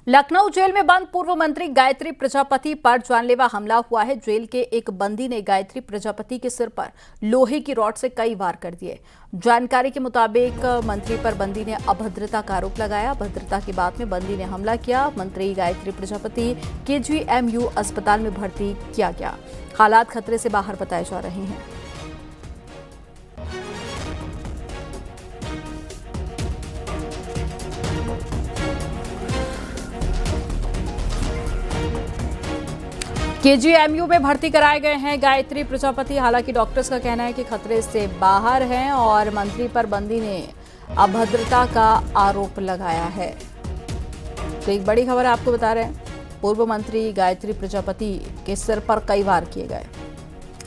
Lucknow jail में बंद पूर्व मंत्री गायत्री प्रजापति पर जानलेवा हमला हुआ है। जेल के एक बंदी ने गायत्री प्रजापति के सिर पर लोहे की रॉड से कई वार कर दिए। जानकारी के मुताबिक मंत्री पर बंदी ने अभद्रता का आरोप लगाया। अभद्रता के बाद में बंदी ने हमला किया। मंत्री गायत्री प्रजापति केजीएमयू अस्पताल में भर्ती किया गया। हालात खतरे से बाहर बताए जा रहे हैं। केजीएमयू में भर्ती कराए गए हैं गायत्री प्रजापति। हालांकि डॉक्टर्स का कहना है कि खतरे से बाहर हैं और मंत्री पर बंदी ने अभद्रता का आरोप लगाया है। तो एक बड़ी खबर आपको बता रहे हैं, पूर्व मंत्री गायत्री प्रजापति के सिर पर कई वार किए गए।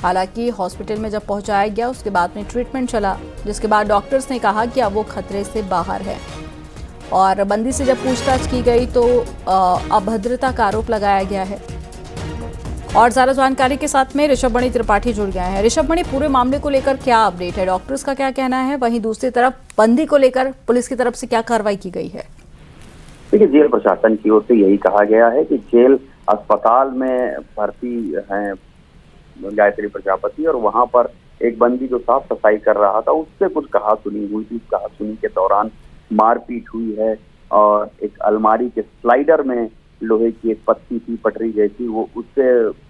हालांकि हॉस्पिटल में जब पहुंचाया गया उसके बाद में ट्रीटमेंट चला, जिसके बाद डॉक्टर्स ने कहा कि अब वो खतरे से बाहर है। और बंदी से जब पूछताछ की गई तो अभद्रता का आरोप लगाया गया है। और ज्यादा जानकारी के साथ में ऋषभमणि त्रिपाठी जुड़ गए हैं। ऋषभमणि, पूरे मामले को लेकर क्या अपडेट है? डॉक्टर्स का क्या कहना है? वहीं दूसरी तरफ बंदी को लेकर पुलिस की तरफ से क्या कार्रवाई की गई है? देखिए, जेल प्रशासन की ओर से यही कहा गया है कि जेल अस्पताल में भर्ती हैं गायत्री प्रजापति और वहां पर एक बंदी जो साफ सफाई कर रहा था उससे कुछ कहासुनी हुई थी। कहासुनी के दौरान मारपीट हुई है और एक अलमारी के स्लाइडर में लोहे की एक पत्ती थी, पटरी जैसी, वो उससे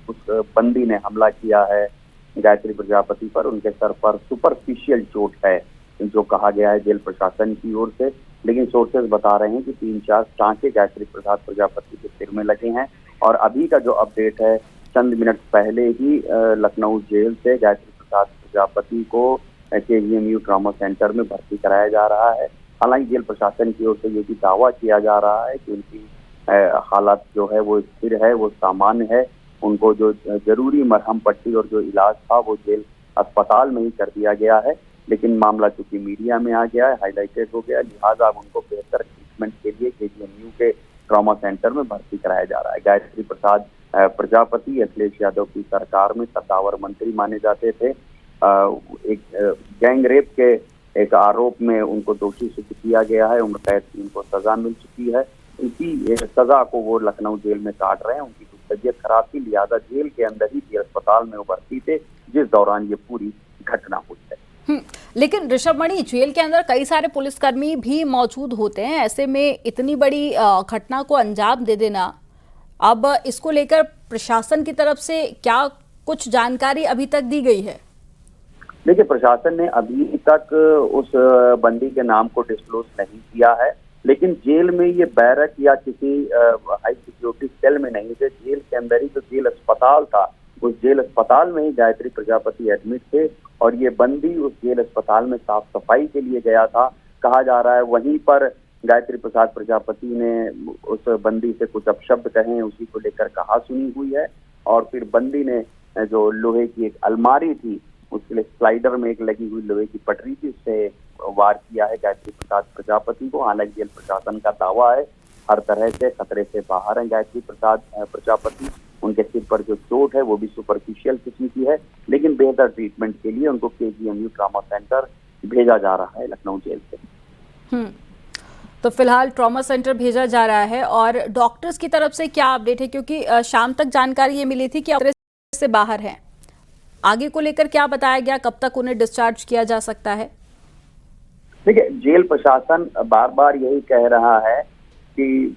उस बंदी ने हमला किया है गायत्री प्रजापति पर। उनके सर पर सुपरफिशियल चोट है जो कहा गया है जेल प्रशासन की ओर से। लेकिन सोर्सेज बता रहे हैं कि 3-4 टांके गायत्री प्रसाद प्रजापति के सिर में लगे हैं। और अभी का जो अपडेट है, चंद मिनट पहले ही लखनऊ जेल से गायत्री प्रसाद प्रजापति को केजीएमयू ट्रॉमा सेंटर में भर्ती कराया जा रहा है। हालांकि जेल प्रशासन की ओर से ये भी दावा किया जा रहा है कि उनकी हालत जो है वो स्थिर है, वो सामान्य है। उनको जो जरूरी मरहम पट्टी और जो इलाज था वो जेल अस्पताल में ही कर दिया गया है। लेकिन मामला चूंकि मीडिया में आ गया है, हाईलाइटेड हो गया, लिहाजा अब उनको बेहतर ट्रीटमेंट के लिए केजीएमयू के ट्रॉमा सेंटर में भर्ती कराया जा रहा है। गायत्री प्रसाद प्रजापति अखिलेश यादव की सरकार में सत्तावर मंत्री माने जाते थे। एक गैंग रेप के एक आरोप में उनको दोषी सिद्ध किया गया है। उम्र कैद की उनको सजा मिल चुकी है। इसी सजा को वो लखनऊ जेल में काट रहे हैं। उनकी कुछ तबीयत खराब थी, लिहाजा जेल के अंदर ही अस्पताल में वो भर्ती थे, जिस दौरान ये पूरी घटना हुई है। लेकिन ऋषभमणि, जेल के अंदर कई सारे पुलिसकर्मी भी मौजूद होते हैं। ऐसे में इतनी बड़ी घटना को अंजाम दे देना, अब इसको लेकर प्रशासन की तरफ से क्या कुछ जानकारी अभी तक दी गई है? देखिए, प्रशासन ने अभी तक उस बंदी के नाम को डिस्क्लोज नहीं किया है। लेकिन जेल में ये बैरक या किसी हाई सिक्योरिटी सेल में नहीं थे। जेल के अंदर ही जो जेल अस्पताल था, उस जेल अस्पताल में ही गायत्री प्रजापति एडमिट थे और ये बंदी उस जेल अस्पताल में साफ सफाई के लिए गया था, कहा जा रहा है। वहीं पर गायत्री प्रसाद प्रजापति ने उस बंदी से कुछ अपशब्द कहे, उसी को लेकर कहासुनी हुई है। और फिर बंदी ने जो लोहे की एक अलमारी थी, उसके लिए स्लाइडर में एक लगी हुई लोहे की पटरी थी, उससे वार किया है गायत्री प्रसाद प्रजापति को। हालांकि जेल प्रशासन का दावा है हर तरह से खतरे से बाहर है गायत्री प्रसाद प्रजापति। उनके सिर पर जो चोट है वो भी सुपरफिशियल किस्म की है, लेकिन बेहतर ट्रीटमेंट के लिए उनको केजीएमयू ट्रॉमा सेंटर भेजा जा रहा है लखनऊ जेल से। तो फिलहाल ट्रॉमा सेंटर भेजा जा रहा है। और डॉक्टर्स की तरफ से क्या अपडेट है? क्योंकि शाम तक जानकारी ये मिली थी कि खतरे से बाहर है। आगे को लेकर क्या बताया गया? कब तक उन्हें डिस्चार्ज किया जा सकता है? देखिए, जेल प्रशासन बार बार यही कह रहा है कि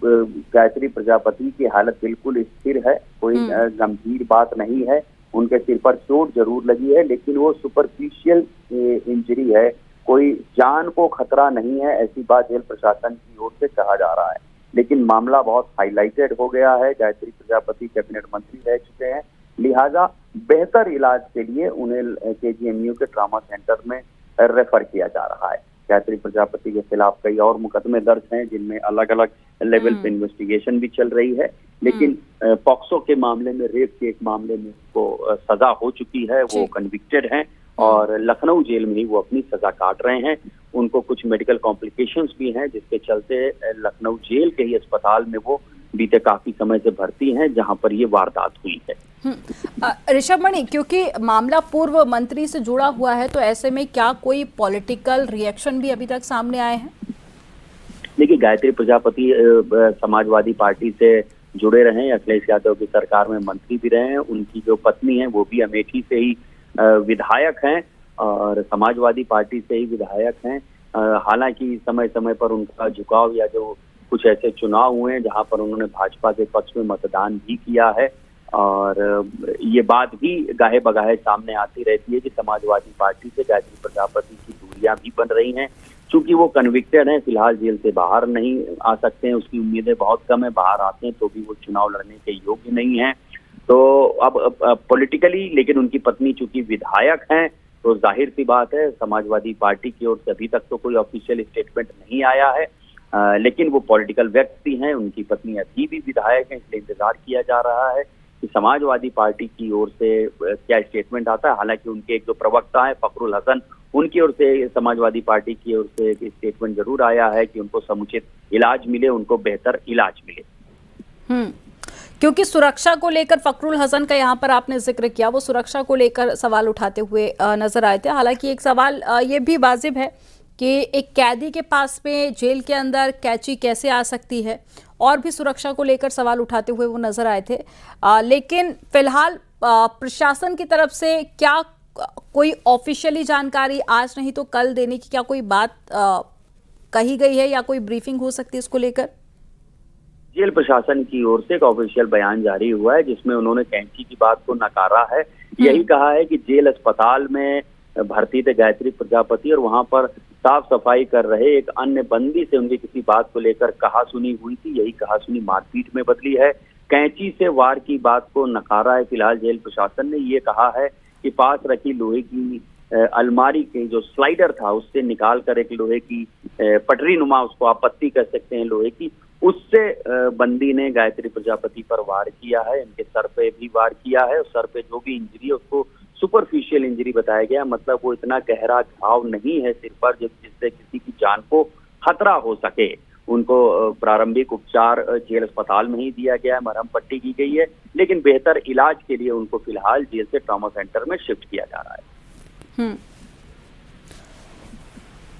गायत्री प्रजापति की हालत बिल्कुल स्थिर है, कोई गंभीर बात नहीं है। उनके सिर पर चोट जरूर लगी है, लेकिन वो सुपरफिशियल इंजरी है, कोई जान को खतरा नहीं है, ऐसी बात जेल प्रशासन की ओर से कहा जा रहा है। लेकिन मामला बहुत हाईलाइटेड हो गया है। गायत्री प्रजापति कैबिनेट मंत्री रह चुके हैं, लिहाजा बेहतर इलाज के लिए उन्हें केजीएमयू के ट्रॉमा सेंटर में रेफर किया जा रहा है। गायत्री प्रजापति के खिलाफ कई और मुकदमे दर्ज हैं, जिनमें अलग अलग लेवल पे इन्वेस्टिगेशन भी चल रही है। लेकिन पॉक्सो के मामले में, रेप के एक मामले में उसको सजा हो चुकी है, वो कन्विक्टेड हैं और लखनऊ जेल में ही वो अपनी सजा काट रहे हैं। उनको कुछ मेडिकल कॉम्प्लिकेशंस भी हैं, जिसके चलते लखनऊ जेल के ही अस्पताल में वो बीते काफी समय से भर्ती हैं, जहां पर ये वारदात हुई है। ऋषभमणि, क्योंकि मामला पूर्व मंत्री से जुड़ा हुआ है, तो ऐसे में क्या कोई पॉलिटिकल रिएक्शन भी अभी तक सामने आए हैं? देखिए, गायत्री प्रजापति समाजवादी पार्टी से जुड़े रहे हैं, अखिलेश यादव की सरकार में मंत्री भी रहे हैं। उनकी जो पत्नी है वो भी अमेठी से ही विधायक हैं और समाजवादी पार्टी से ही विधायक हैं। हालांकि समय समय पर उनका झुकाव या जो कुछ ऐसे चुनाव हुए हैं जहां पर उन्होंने भाजपा के पक्ष में मतदान भी किया है और ये बात भी गाहे बगाहे सामने आती रहती है कि समाजवादी पार्टी से गायत्री प्रजापति की दूरियां भी बन रही हैं। चूंकि वो कन्विक्टेड हैं, फिलहाल जेल से बाहर नहीं आ सकते हैं, उसकी उम्मीदें बहुत कम है, बाहर आते हैं तो भी वो चुनाव लड़ने के योग्य नहीं है। तो अब पॉलिटिकली, लेकिन उनकी पत्नी चूंकि विधायक हैं तो जाहिर सी बात है समाजवादी पार्टी की ओर से अभी तक तो कोई ऑफिशियल स्टेटमेंट नहीं आया है, लेकिन वो पॉलिटिकल व्यक्ति हैं, उनकी पत्नी अभी भी विधायक हैं, इसलिए इंतजार किया जा रहा है कि समाजवादी पार्टी की ओर से क्या स्टेटमेंट आता है। हालांकि उनके एक जो प्रवक्ता है फखरुल हसन, उनकी ओर से समाजवादी पार्टी की ओर से एक स्टेटमेंट जरूर आया है कि उनको समुचित इलाज मिले, उनको बेहतर इलाज मिले। क्योंकि सुरक्षा को लेकर फखरुल हसन का यहाँ पर आपने जिक्र किया, वो सुरक्षा को लेकर सवाल उठाते हुए नजर आए थे। हालांकि एक सवाल ये भी वाजिब है कि एक कैदी के पास में जेल के अंदर कैची कैसे आ सकती है, और भी सुरक्षा को लेकर सवाल उठाते हुए वो नजर आए थे। लेकिन फिलहाल प्रशासन की तरफ से क्या कोई ऑफिशियली जानकारी आज नहीं तो कल देने की क्या कोई बात कही गई है या कोई ब्रीफिंग हो सकती है इसको लेकर? जेल प्रशासन की ओर से एक ऑफिशियल बयान जारी हुआ है जिसमें उन्होंने कैंची की बात को नकारा है। यही कहा है कि जेल अस्पताल में भर्ती थे गायत्री प्रजापति और वहां पर साफ सफाई कर रहे एक अन्य बंदी से उनकी किसी बात को लेकर कहासुनी हुई थी। यही कहासुनी मारपीट में बदली है। कैंची से वार की बात को नकारा है फिलहाल जेल प्रशासन ने। ये कहा है कि पास रखी लोहे की अलमारी के जो स्लाइडर था उससे निकाल कर एक लोहे की पटरी नुमा, उसको आप पत्ती कह सकते हैं लोहे की, उससे बंदी ने गायत्री प्रजापति पर वार किया है। इनके सर पे भी वार किया है और सर पे जो भी इंजरी है उसको सुपरफिशियल इंजरी बताया गया। मतलब वो इतना गहरा घाव नहीं है सिर पर जिससे किसी की जान को खतरा हो सके। उनको प्रारंभिक उपचार जेल अस्पताल में ही दिया गया है, मरहम पट्टी की गई है, लेकिन बेहतर इलाज के लिए उनको फिलहाल जेल से ट्रॉमा सेंटर में शिफ्ट किया जा रहा है।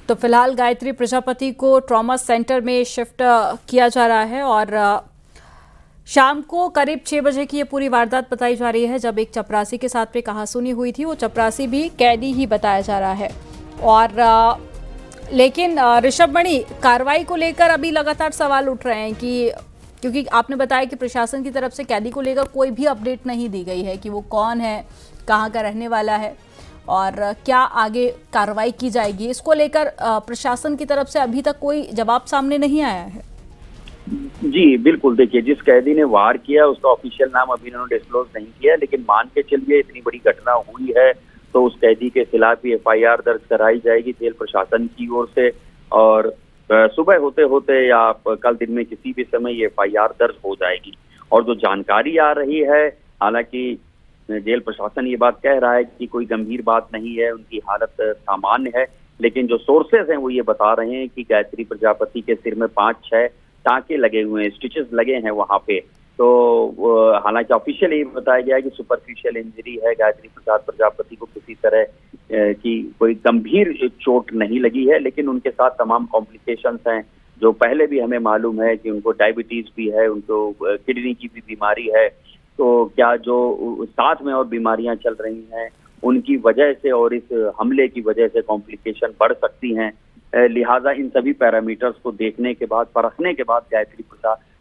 तो फिलहाल गायत्री प्रजापति को ट्रॉमा सेंटर में शिफ्ट किया जा रहा है और शाम को करीब 6 बजे की ये पूरी वारदात बताई जा रही है जब एक चपरासी के साथ में कहासुनी हुई थी। वो चपरासी भी कैदी ही बताया जा रहा है। और लेकिन ऋषभ मणि, कार्रवाई को लेकर अभी लगातार सवाल उठ रहे हैं कि क्योंकि आपने बताया कि प्रशासन की तरफ से कैदी को लेकर कोई भी अपडेट नहीं दी गई है कि वो कौन है, कहाँ का रहने वाला है और क्या आगे कार्रवाई की जाएगी। इसको लेकर प्रशासन की तरफ से अभी तक कोई जवाब सामने नहीं आया है। जी बिल्कुल, देखिए जिस कैदी ने वार किया उसका ऑफिशियल नाम अभी इन्होंने डिस्क्लोज नहीं किया, लेकिन मान के चलिए इतनी बड़ी घटना हुई है तो उस कैदी के खिलाफ भी FIR दर्ज कराई जाएगी जेल प्रशासन की ओर से और सुबह होते होते या कल दिन में किसी भी समय ये FIR दर्ज हो जाएगी। और जो जानकारी आ रही है, हालांकि जेल प्रशासन ये बात कह रहा है कि कोई गंभीर बात नहीं है, उनकी हालत सामान्य है, लेकिन जो सोर्सेज हैं वो ये बता रहे हैं कि गायत्री प्रजापति के सिर में 5-6 टाँके लगे हुए हैं, स्टिचेस लगे हैं वहां पे। तो हालांकि ऑफिशियल ये बताया गया है कि सुपरफिशियल इंजरी है, गायत्री प्रजापति को किसी तरह की कोई गंभीर चोट नहीं लगी है, लेकिन उनके साथ तमाम कॉम्प्लिकेशंस हैं जो पहले भी हमें मालूम है कि उनको डायबिटीज भी है, उनको किडनी की भी बीमारी है। तो क्या जो साथ में और बीमारियां चल रही हैं उनकी वजह से और इस हमले की वजह से कॉम्प्लिकेशन बढ़ सकती हैं। लिहाजा इन सभी पैरामीटर्स को देखने के बाद, परखने के बाद गायत्री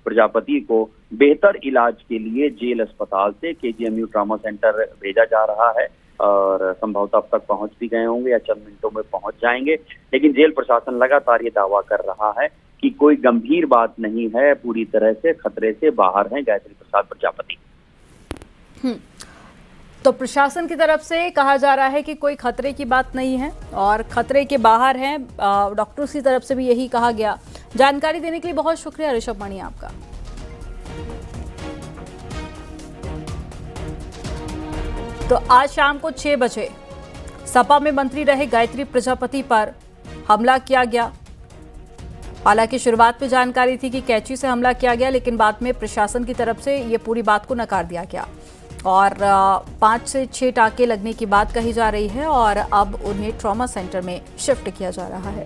प्रजापति को बेहतर इलाज के लिए जेल अस्पताल से KGMU ट्रॉमा सेंटर भेजा जा रहा है और संभवतः अब तक पहुंच भी गए होंगे या चंद मिनटों में पहुंच जाएंगे। लेकिन जेल प्रशासन लगातार ये दावा कर रहा है कि कोई गंभीर बात नहीं है, पूरी तरह से खतरे से बाहर हैं गायत्री प्रसाद प्रजापति। तो प्रशासन की तरफ से कहा जा रहा है कि कोई खतरे की बात नहीं है और खतरे के बाहर हैं। डॉक्टर्स की तरफ से भी यही कहा गया। जानकारी देने के लिए बहुत शुक्रिया ऋषभ मणि आपका। तो आज शाम को 6 बजे सपा में मंत्री रहे गायत्री प्रजापति पर हमला किया गया। हालांकि शुरुआत में जानकारी थी कि कैंची से हमला किया गया, लेकिन बाद में प्रशासन की तरफ से ये पूरी बात को नकार दिया गया और 5 से 6 टाँके लगने की बात कही जा रही है और अब उन्हें ट्रॉमा सेंटर में शिफ्ट किया जा रहा है।